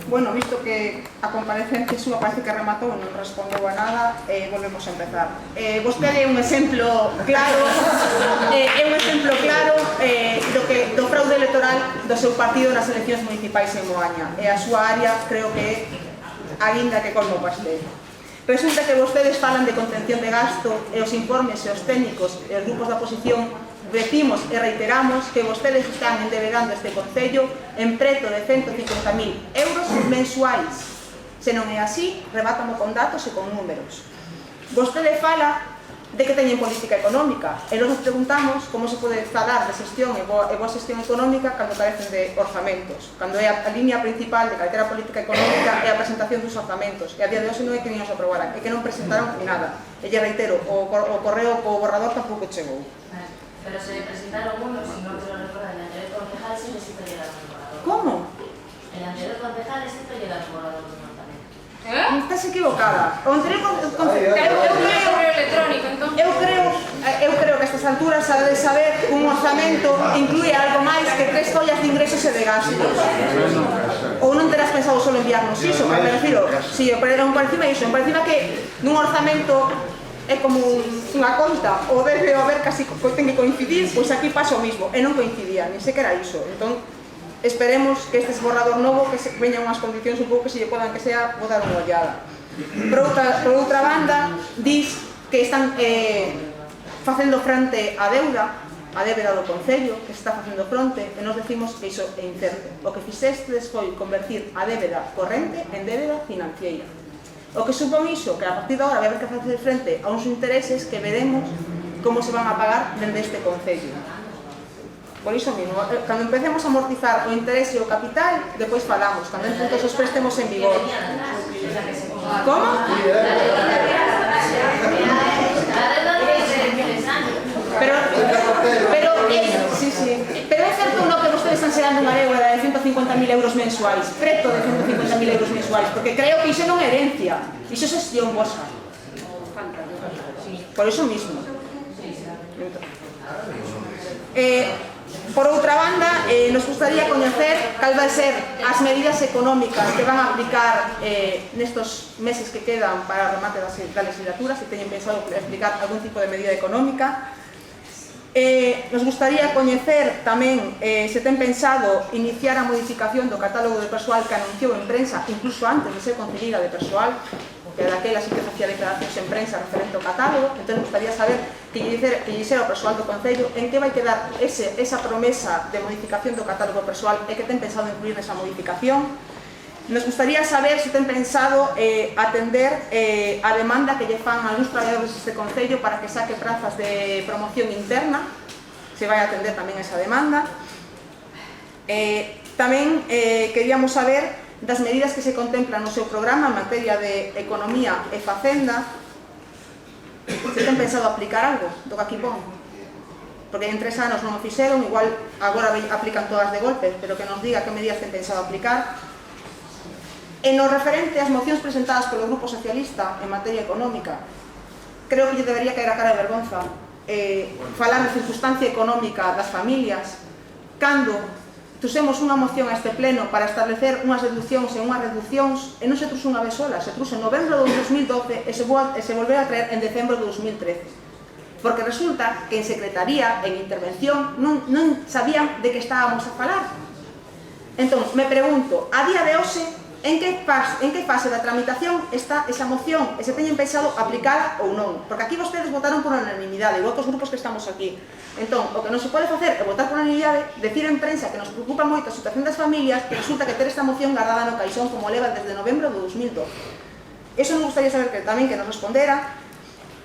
Bueno, visto que a comparecencia súa parece que rematou e non respondeu a nada, volvemos a empezar. Vostede é un exemplo claro do fraude electoral do seu partido nas eleccións municipais en Moaña, e a súa área creo que é a guinda que colma o pastel. Resulta que vostedes falan de contención de gasto e os informes e os técnicos e os grupos da oposición decimos e reiteramos que vostedes están endebedando este concello en preto de 150.000 euros mensuais. Se non é así, rebátamo con datos e con números. Vostede fala de que teñen política económica e nós nos preguntamos como se pode falar de xestión e boa xestión económica cando carecen de orzamentos, cando é a línea principal de calquera política económica é a presentación dos orzamentos, e a día de hoxe non é que nin os aprobaran, é que non presentaron nada. E lle reitero, o correo co borrador tampouco chegou. Pero se presentaron unos, si no me lo recuerdan, el anterior concejal sí necesita llegar al borrador. Como? El anterior concejal necesita llegar al borrador del ayuntamiento. Estás equivocada. O anterior concejal... Eu creo que a estas alturas ha de saber un orzamento inclúe algo máis que 3 follas de ingresos e de gastos. Ou non terás pensado solo enviarnos iso, pero me refiro, si, pero por encima iso, por encima que nun orzamento é como unha conta, ou debe haber casi ten que coincidir, pois aquí pasa o mismo, e non coincidía, ni sequera iso. Entón, esperemos que este borrador novo, que veñan unhas condicións un pouco que se lle podan que sea, vou dar unha ollada. Por outra banda, dis que están facendo fronte á débeda do Concello, que se está facendo fronte, e nos decimos que iso é incerto. O que fixestes foi convertir a débeda corrente en débeda financiera. O que supón iso, que a partir de agora vai haber que facer frente a uns intereses que veremos como se van a pagar dende este Concello. Por iso mesmo, cando empecemos a amortizar o interese e o capital, depois falamos, cando en puntos os préstemos en vigor. Como? Pero é certo non que vostedes están xerando unha débeda de 150.000 euros mensuais, preto de 150.000 euros mensuais, porque creo que iso non é herencia, iso é xestión vosa. Por iso mismo. Por outra banda, nos gustaría coñecer cal vai ser as medidas económicas que van a aplicar nestos meses que quedan para o remate da legislatura, se teñen pensado explicar algún tipo de medida económica. Nos gustaría coñecer tamén se ten pensado iniciar a modificación do catálogo de persoal que anunciou en prensa, incluso antes de ser concelleira de persoal, que daquela sí que facía declaracións en prensa referente ao catálogo. Entón, nos gustaría saber que lle dixera o persoal do Concello en que vai quedar esa promesa de modificación do catálogo persoal e que ten pensado incluir nesa modificación. Nos gustaría saber se ten pensado atender a demanda que lle fan algúns traballadores deste Concello para que saque prazas de promoción interna, se vai atender tamén esa demanda. Tamén queríamos saber das medidas que se contemplan no seu programa en materia de economía e facenda, se ten pensado aplicar algo do que aquí pon, porque en 3 anos non o fixeron, igual agora aplican todas de golpe, pero que nos diga que medidas ten pensado aplicar. En lo referente ás mocións presentadas polo Grupo Socialista en materia económica, creo que lle debería caer a cara de vergonza falar de circunstancia económica das familias cando trouxemos unha moción a este pleno para establecer unhas deduccións e unhas reduccións e non se trouxe unha vez sola, se trouxe en novembro de 2012 e se volveu a traer en decembro de 2013, porque resulta que en secretaría, en intervención, non sabían de que estábamos a falar. Entón, me pregunto, a día de hoxe, en que fase da tramitación está esa moción e se teñen pensado aplicar ou non, porque aquí vostedes votaron por unanimidade, igual que os grupos que estamos aquí. Entón, o que non se pode facer é votar por unanimidade, decir en prensa que nos preocupa moito a situación das familias, que resulta que ter esta moción guardada no caixón como leva desde novembro de 2012. Eso nos gustaría saber que tamén que nos respondera.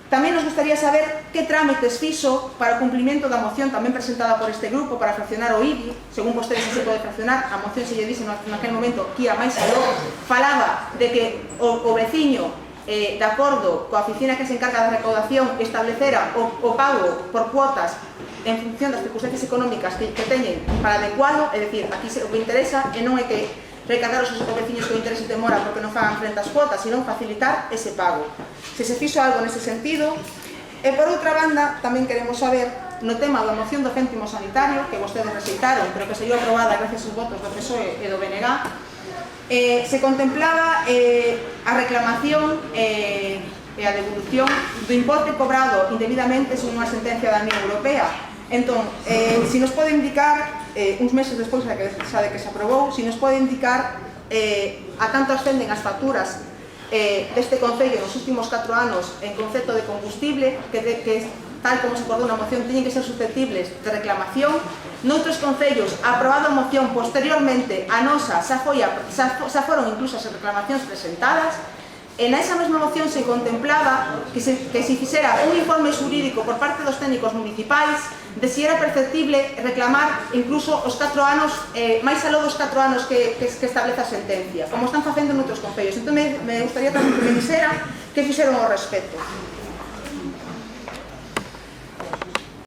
Tamén nos gustaría saber que trámites fixo para o cumplimento da moción tamén presentada por este grupo para fraccionar o IBI, según vostedes se pode fraccionar, a moción se lle dixe naquele momento que ia máis aló, falaba de que o veciño, de acordo coa oficina que se encarga da recaudación, establecera o pago por cuotas en función das circunstancias económicas que teñen para adecuado, é dicir, aquí o que interesa e non é que recargar os veciños con intereses de mora porque non fagan frente ás cuotas, sino facilitar ese pago. Se se fixo algo nese sentido. E por outra banda, tamén queremos saber no tema da moción do céntimo sanitario, que vostedes rexeitaron, pero que saiu aprobada gracias aos votos do PSOE e do BNG, se contemplaba a reclamación e a devolución do importe cobrado indebidamente según unha sentencia da Unión Europea. Entón, se nos pode indicar, uns meses despois de que se aprobou, se nos pode indicar a canto ascenden as facturas deste Concello nos últimos 4 anos en concepto de combustible, que tal como se acordou na moción, teñen que ser susceptibles de reclamación. Noutros concellos, aprobada a moción posteriormente, a nosa xa foron incluso as reclamacións presentadas. En esa mesma moción se contemplaba que se fixera un informe xurídico por parte dos técnicos municipais de si era perceptible reclamar incluso os 4 anos, máis aló dos 4 anos que establece a sentencia, como están facendo noutros concellos. Entón me gustaría tamén que me dixera que fixeron ao respecto.